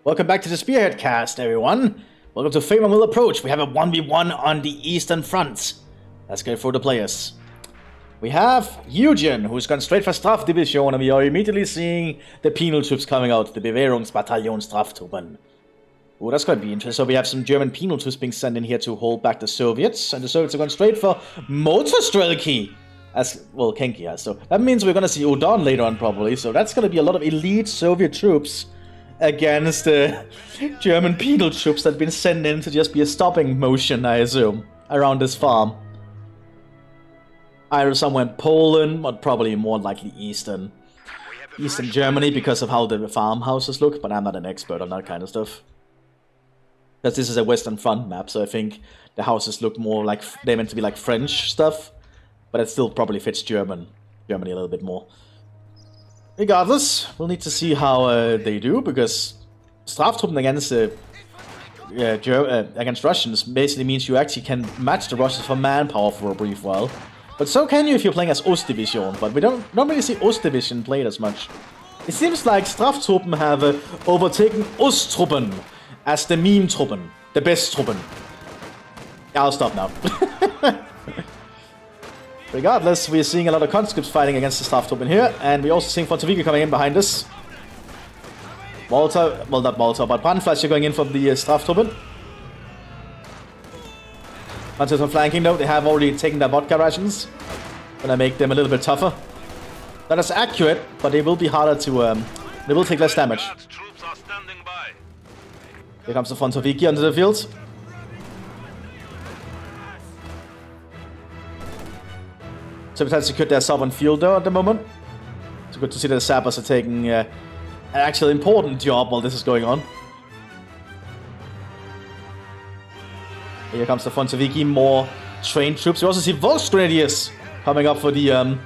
Welcome back to the Spearhead cast, everyone. Welcome to Fame and Will Approach. We have a 1v1 on the Eastern Front. Let's go through the players. We have Eugen, who's gone straight for Strafdivision, and we are immediately seeing the penal troops coming out, the Bewährungsbataillon Straftruppen. Oh, that's going to be interesting. So we have some German penal troops being sent in here to hold back the Soviets, and the Soviets are going straight for Motorstrelki. As well, Kenki has. So that means we're going to see Udon later on, probably. So that's going to be a lot of elite Soviet troops against the German penal troops that have been sent in to just be a stopping motion, I assume, around this farm. Either somewhere in Poland, but probably more likely Eastern Germany because of how the farmhouses look, but I'm not an expert on that kind of stuff. Because this is a Western Front map, so I think the houses look more like they're meant to be like French stuff, but it still probably fits Germany a little bit more. Regardless, we'll need to see how they do, because Straftruppen against Russians basically means you actually can match the Russians for manpower for a brief while. But so can you if you're playing as Ostdivision, but we don't really see Ostdivision played as much. It seems like Straftruppen have overtaken Osttruppen as the meme Truppen, the best Truppen. Yeah, I'll stop now. Regardless, we're seeing a lot of conscripts fighting against the Straftruppen here, and we're also seeing Fontovika coming in behind us. Malta, well not Malta, but Brandfleisch going in from the Straftruppen. Mthis are flanking though, they have already taken their vodka rations. Gonna make them a little bit tougher. Not as accurate, but they will be harder to, they will take less damage. Here comes the Fontoviki onto the field. Soviets have secured their southern field though at the moment. It's good to see that the sappers are taking an actual important job while this is going on. Here comes the Fontoviki, more trained troops. We also see Volksgrenadiers coming up for the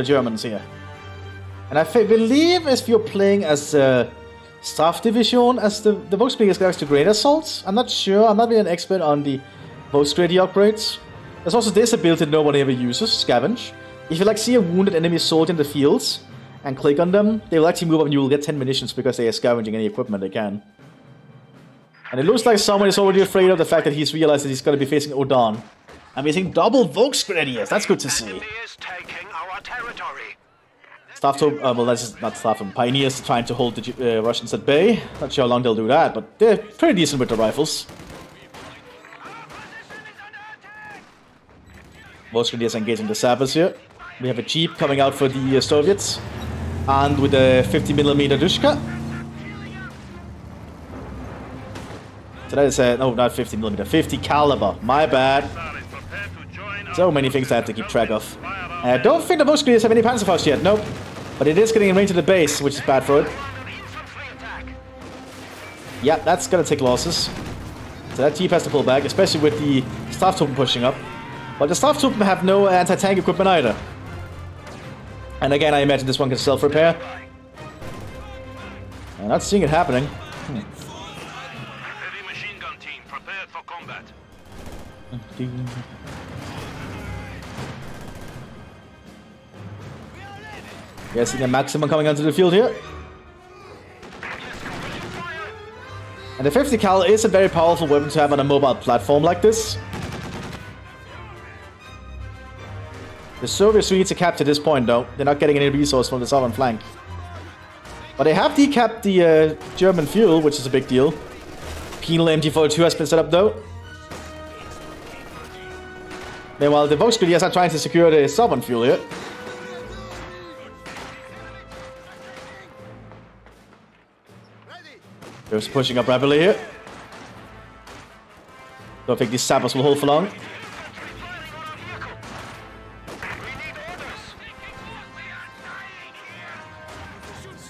Germans here. And I believe if you're playing as Strafdivision, as the Volksgrenadiers get to great assaults. I'm not sure. I'm not really an expert on the Volksgrenadier upgrades. There's also this ability that nobody ever uses, Scavenge. If you see a wounded enemy soldier in the fields and click on them, they will actually move up and you will get 10 munitions because they are scavenging any equipment they can. And it looks like someone is already afraid of the fact that he's realized that he's going to be facing Odon. And we're seeing double Volksgrenadiers, that's good to see. Straftruppen, well that's not Straftruppen, Pioneers trying to hold the Russians at bay. Not sure how long they'll do that, but they're pretty decent with the rifles. Volksgrenadiers engaging the sappers here. We have a Jeep coming out for the Soviets. And with a 50mm Dushka. So that is no, not 50mm, 50 caliber. My bad. So many things I have to keep track of. I don't think the Volksgrenadiers have any Panzerfaust yet, nope. But it is getting in range of the base, which is bad for it. Yeah, that's gonna take losses. So that Jeep has to pull back, especially with the Straftruppen pushing up. But the Straftruppen have no anti-tank equipment either. And again, I imagine this one can self-repair. I'm not seeing it happening. Heavy machine gun team prepared for combat. Yeah, seeing a maximum coming onto the field here. And the 50 cal is a very powerful weapon to have on a mobile platform like this. The Soviets need to capture this point though. They're not getting any resource from the southern flank. But they have decapped the German fuel, which is a big deal. Penal MG42 has been set up though. Meanwhile, the Volksgrenadiers are trying to secure the southern fuel here. They're just pushing up rapidly here. Don't think these sappers will hold for long.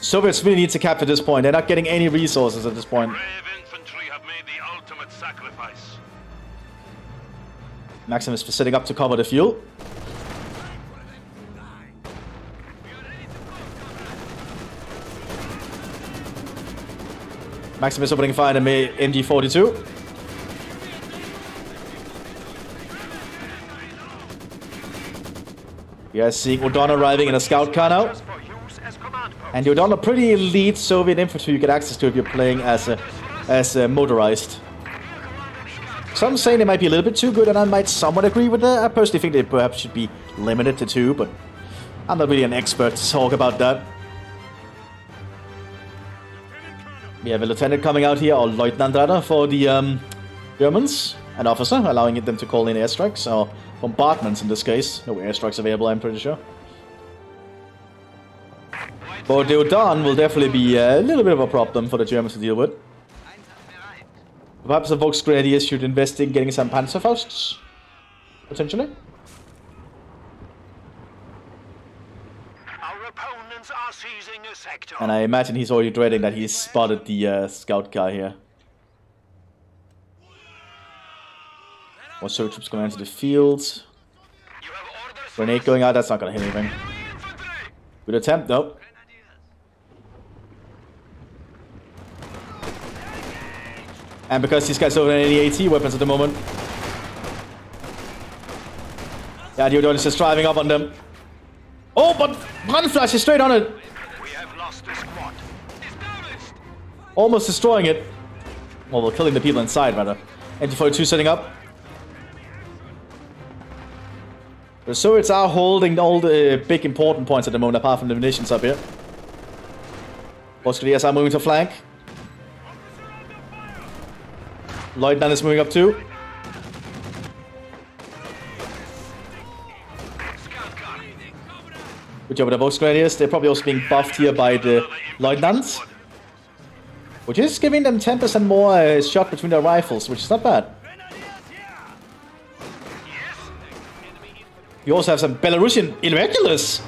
Soviets really need to capture this point. They're not getting any resources at this point. Brave infantry have made the ultimate sacrifice. Maximus is setting up to cover the fuel. Maximus opening fire on the MG42. We are seeing Odon arriving in a scout car now. And you're on a pretty elite Soviet infantry you get access to if you're playing as motorized. Some say they might be a little bit too good, and I might somewhat agree with that. I personally think they perhaps should be limited to 2, but I'm not really an expert to talk about that. We have a lieutenant coming out here, or Lieutenant rather, for the Germans. An officer, allowing them to call in airstrikes, or bombardments in this case. No airstrikes available, I'm pretty sure. But Deodan will definitely be a little bit of a problem for the Germans to deal with. Perhaps the Volksgrenadiers should invest in getting some Panzerfausts, potentially. Our opponents are seizing a sector. And I imagine he's already dreading that he's spotted the scout car here. More Soviet troops going into the field. Grenade going out, that's not gonna hit anything. Good attempt, nope. And because these guys don't have any AT weapons at the moment. Yeah, Deodan is just driving up on them. Oh, but Run flashes straight on it. We have lost the squad. Almost destroying it. Well, we're killing the people inside, rather. NT-42 setting up. The Soviets are holding all the big important points at the moment, apart from the munitions up here. Volksgrenadiers are moving to flank. Lieutenant is moving up too. Good job with the Volksgrenadiers. They're probably also being buffed here by the Lieutenants, which is giving them 10% more shot between their rifles, which is not bad. You also have some Belarusian irregulars.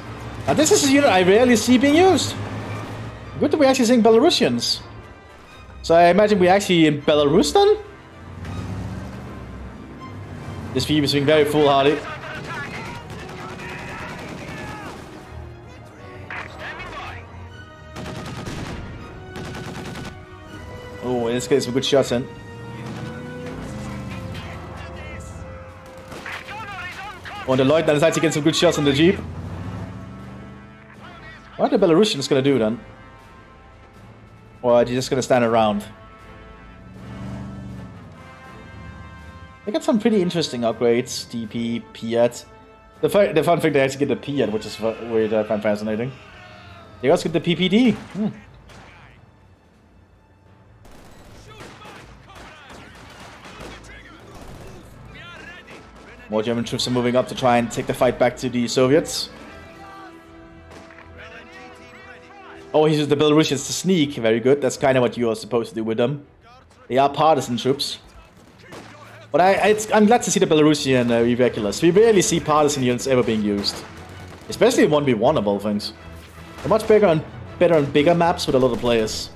Now this is a unit I rarely see being used. Good that we're actually seeing Belarusians. So I imagine we're actually in Belarus then? This team is being very foolhardy. Oh, in this case, some good shots in. Oh, and the Lieutenant is actually getting some good shots on the Jeep. What are the Belarusians gonna do then? Or are they just gonna stand around? They got some pretty interesting upgrades. DP, Piat. The fun thing, they actually get the Piat, which is weird, I find fascinating. They also get the PPD. More German troops are moving up to try and take the fight back to the Soviets. Oh, he used the Belarusians to sneak. Very good. That's kind of what you are supposed to do with them. They are partisan troops. But I'm glad to see the Belarusian irregulars. We rarely see partisan units ever being used. Especially in 1v1 of all things. They're much better on bigger maps with a lot of players.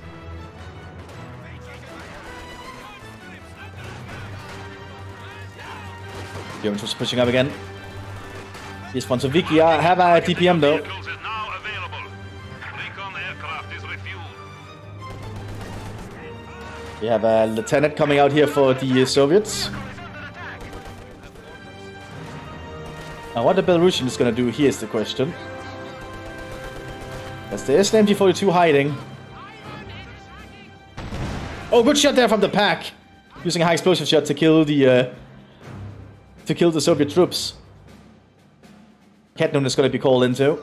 German troops pushing up again. Here's Fonsoviki. Have a TPM though. We have a lieutenant coming out here for the Soviets. Now what the Belarusian is going to do here is the question. Yes, there is an MT-42 hiding. Oh, good shot there from the pack. Using a high explosive shot to kill the Soviet troops. Ketnun is going to be called into.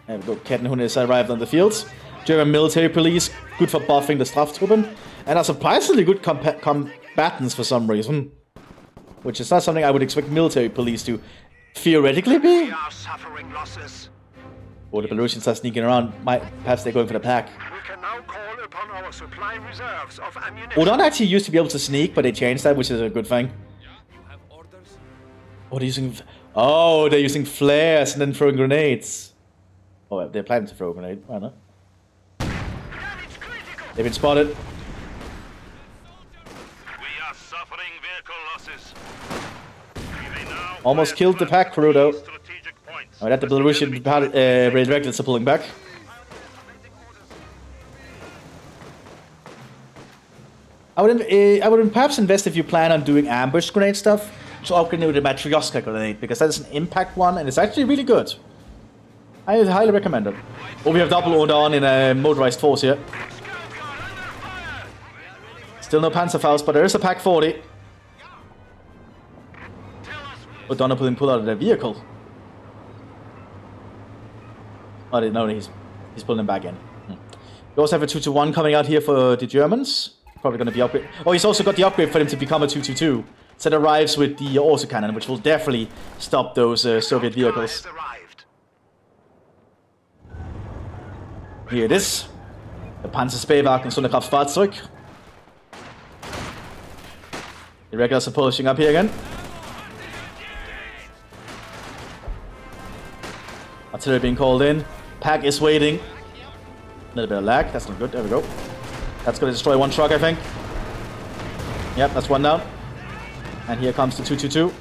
There we go. Ketnun has arrived on the field. German military police, good for buffing the Straftroopen, and are surprisingly good combatants for some reason. Which is not something I would expect military police to theoretically be. We are suffering losses. Or the Belarusians are sneaking around. Perhaps they're going for the pack. We can now call upon our supply reserves of ammunition. Udon actually used to be able to sneak, but they changed that, which is a good thing. Oh, they're using... Oh, they're using flares and then throwing grenades. Oh, they're planning to throw a grenade. I don't know. They've been spotted. We are suffering vehicle losses. Almost killed the pack crew though. Oh, that the Belarusian regulars are pulling back. I would perhaps invest if you plan on doing ambush grenade stuff to upgrade with the Matryoshka grenade, because that is an impact one and it's actually really good. I highly recommend it. Oh, we have double order on in a motorized force here. Still no Panzerfaust, but there is a Pack 40. O'Donnell pulling pull out of their vehicle. Oh, no, he's pulling them back in. We also have a 221 coming out here for the Germans. Probably going to be upgrade. Oh, he's also got the upgrade for him to become a 222. So it arrives with the autocannon, which will definitely stop those Soviet vehicles. Here it is. The Panzerspähwagen Sonderkraftfahrzeug. The regulars are polishing up here again. Artillery being called in. Pack is waiting. A little bit of lag. That's not good. There we go. That's going to destroy one truck, I think. Yep, that's one down. And here comes the 222.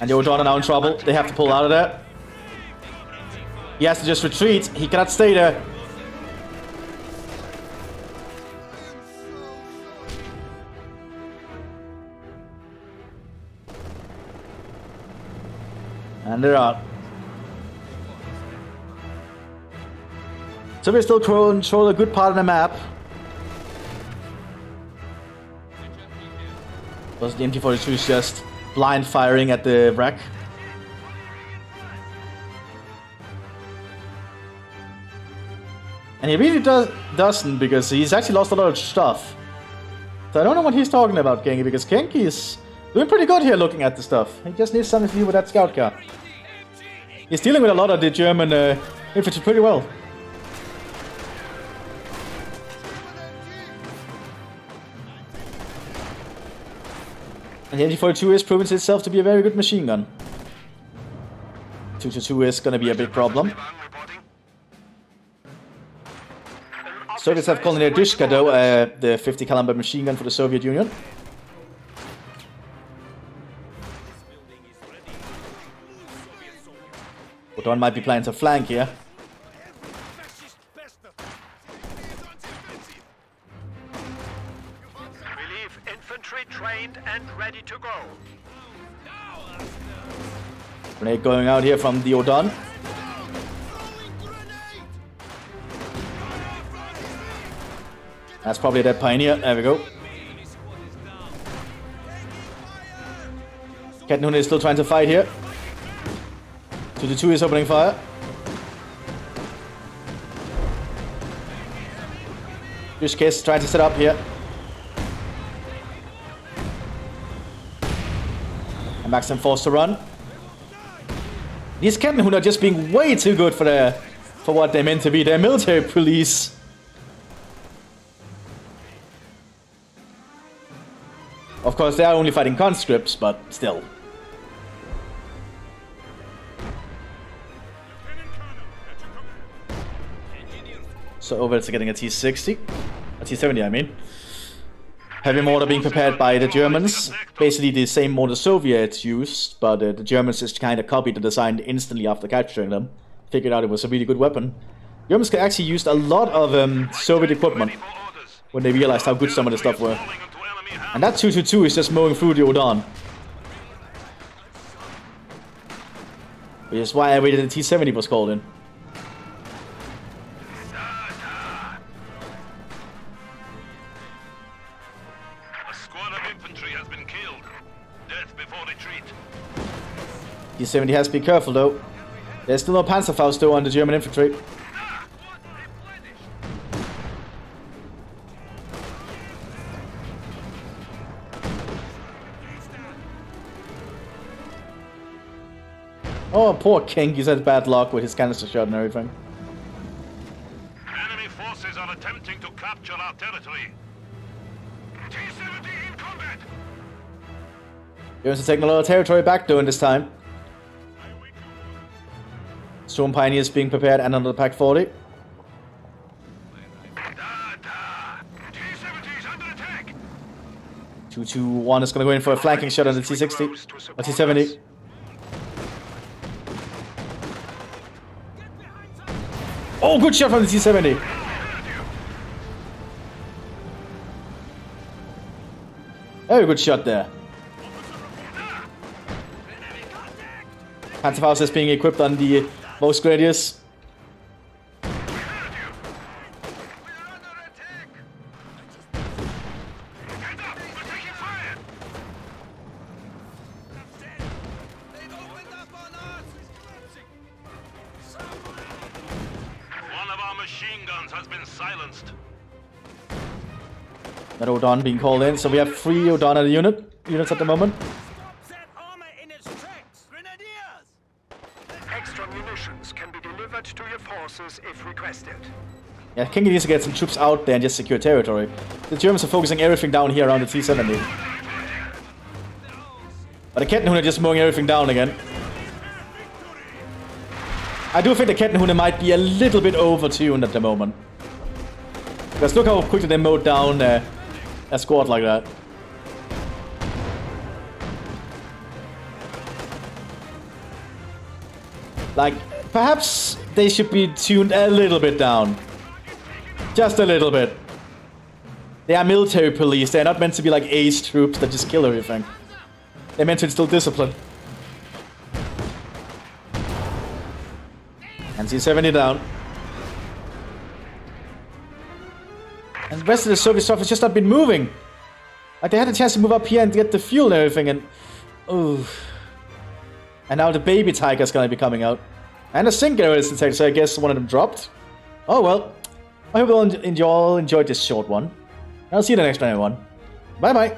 And the O'Donnell now in trouble. They have to pull out of there. He has to just retreat. He cannot stay there. And they're out. So we still control a good part of the map. Because the MT-42 is just blind firing at the wreck. And he really doesn't, because he's actually lost a lot of stuff. So I don't know what he's talking about, Genki, because Genki is doing pretty good here looking at the stuff. He just needs something to do with that scout car. He's dealing with a lot of the German infantry pretty well. And the MT-42 has proven itself to be a very good machine gun. 222 is going to be a big problem. Soviets have called it a Dushka, though, the 50 caliber machine gun for the Soviet Union. O'Donnell might be planning to flank here. Relief infantry trained and ready to go. Grenade going out here from the O'Donnell. That's probably that Pioneer. There we go. Kettenhund is still trying to fight here. 222 is opening fire. Dushka is trying to set up here. And Maxim forced to run. These Kettenhund are just being way too good for what they're meant to be. They're military police. Of course, they are only fighting conscripts, but still. So over to getting a T-60. A T-70, I mean. Heavy mortar being prepared by the Germans. Basically the same mortar Soviets used, but the Germans just kind of copied the design instantly after capturing them. Figured out it was a really good weapon. Germans actually used a lot of Soviet equipment when they realized how good some of the stuff were. And that 222 is just mowing through the O'Donnell. Which is why I waited the T-70 was called in. A squad of infantry has been killed. Death before retreat. T-70 has to be careful though. There's still no Panzerfaust though on the German infantry. Oh, poor King, he's had bad luck with his canister shot and everything. Enemy forces are attempting to capture our territory. T-70 in combat! Germans are taking a lot of territory back though in this time. Storm Pioneers being prepared and another Pack 40. T-70 is under attack! 221 is going to go in for a flanking shot on the T-60. Or T-70. Oh, good shot from the T-70. Very good shot there. Panzerfaust is being equipped on the Volksgrenadiers. That Odon being called in, so we have 3 Odon units at the moment. Extra munitions can be delivered to your forces if requested. Yeah, King needs to get some troops out there and just secure territory. The Germans are focusing everything down here around the T-70. But the Kettenhunde are just mowing everything down again. I do think the Kettenhunde might be a little bit overtuned at the moment. Because look how quickly they mowed down a squad like that. Like, perhaps they should be tuned a little bit down. Just a little bit. They are military police, they're not meant to be like ace troops that just kill everything. They're meant to instill discipline. And C-70 down. And the rest of the Soviet stuff has just not been moving. Like, they had a chance to move up here and get the fuel and everything, and... ooh. And now the baby tiger's gonna be coming out. And the Sinker is detected, so I guess one of them dropped. Oh well. I hope you all enjoyed this short one. I'll see you in the next one, everyone. Bye bye.